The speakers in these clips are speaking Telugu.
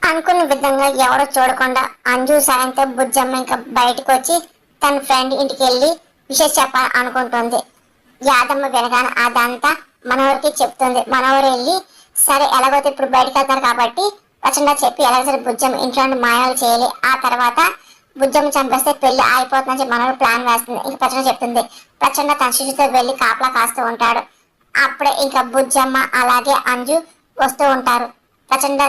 అనుకున్న విధంగా ఎవరో చూడకుండా అంజు సాయంతో బుజ్జమ్మ ఇంకా బయటకు వచ్చి తన ఫ్రెండ్ ఇంటికి వెళ్ళి విషయం చెప్పాలి అనుకుంటుంది. యాదమ్మ వినగానే అదంతా మనవరికి చెప్తుంది. మనవరు వెళ్ళి సరే ఎలాగైతే ఇప్పుడు బయటకు వెళ్తారు కాబట్టి ప్రచండ చెప్పి ఎలాగైతే బుజ్జమ్మ ఇంట్లో మాయాలు చేయాలి, ఆ తర్వాత బుజ్జమ్మ చంపేస్తే పెళ్లి అయిపోతుందని చెప్పి మనవరు ప్లాన్ వేస్తుంది. ఇంక ప్రచండ చెప్తుంది. ప్రచండ తన శిశుతో వెళ్ళి కాపలా కాస్తూ ఉంటాడు. అప్పుడే ఇంకా బుజ్జమ్మ అలాగే అంజు వస్తూ ఉంటారు. ప్రచండ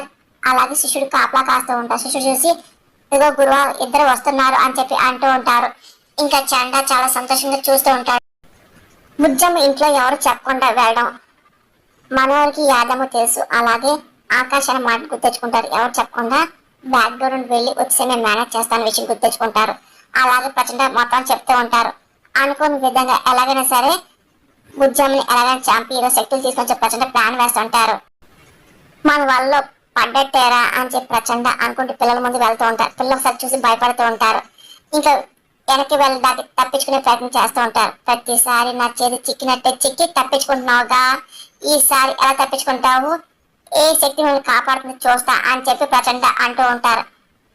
అలాగే శిష్యుడు కాపలా కాస్తూ ఉంటారు. శిష్యుడు చూసి ఇదిగో గురువా ఇద్దరు వస్తున్నారు అని చెప్పి అంటూ ఉంటారు. ఇంకా చండ చాలా సంతోషంగా చూస్తూ ఉంటాడు. బుజ్జమ్మ ఇంట్లో ఎవరు చెప్పకుండా వెళ్ళడం మనవరికి యాదమ్మ తెలుసు. అలాగే ఆకాశాన్ని మాట గుర్తెచ్చుకుంటారు. ఎవరు చెప్పకుండా బ్యాక్ డోర్ నుండి వెళ్ళి వచ్చి నేను మేనేజ్ చేస్తాను విషయం గుర్తెచ్చుకుంటారు. అలాగే ప్రచండ మొత్తం చెప్తూ ఉంటారు. అనుకున్న విధంగా ఎలాగైనా సరే బుజ్జమ్మని ఎలాగైనా చంపి ఈరోజు శక్తులు తీసుకొని చెప్పి ప్రచండ ప్లాన్ వేస్తుంటారు. మన వల్ల పడ్డట్టేరా అని చెప్పి ప్రచండ అనుకుంటూ పిల్లల ముందు వెళ్తూ ఉంటారు. పిల్లలు ఒకసారి చూసి భయపడుతూ ఉంటారు. ఇంకా వెనక్కి వెళ్ళడానికి తప్పించుకునే ప్రయత్నం చేస్తూ ఉంటారు. ప్రతిసారి నా చేతి చిక్కినట్టే చిక్కి తప్పించుకుంటున్నావుగా, ఈసారి ఎలా తప్పించుకుంటావు, ఏ శక్తి మిమ్మల్ని కాపాడుతుంది చూస్తా అని చెప్పి ప్రచండ అంటూ ఉంటారు.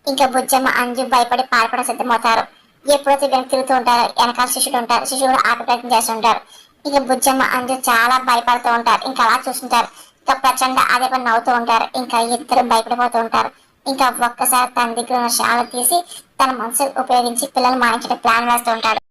ఇంకా బుజ్జమ్మ అంజు భయపడి పారిపడ సిద్ధమవుతారు. ఎప్పుడైతే వెనక్కి తిరుగుతూ ఉంటారో వెనకాల శిష్యుడు ఉంటారు. శిష్యుడు కూడా ఆపే ప్రయత్నం చేస్తుంటారు. ఇంకా బుజ్జమ్మ అంజు చాలా భయపడుతూ ఉంటారు. ఇంకా అలా చూస్తుంటారు. ఇంకా ప్రచండ అదే పని నవ్వుతూ ఉంటారు. ఇంకా ఇద్దరు భయపడిపోతూ ఉంటారు. ఇంకా ఒక్కసారి తన దగ్గర ఉన్న శాల తీసి తన మనసు ఉపయోగించి పిల్లలు మాయించడం ప్లాన్ వేస్తూ ఉంటాడు.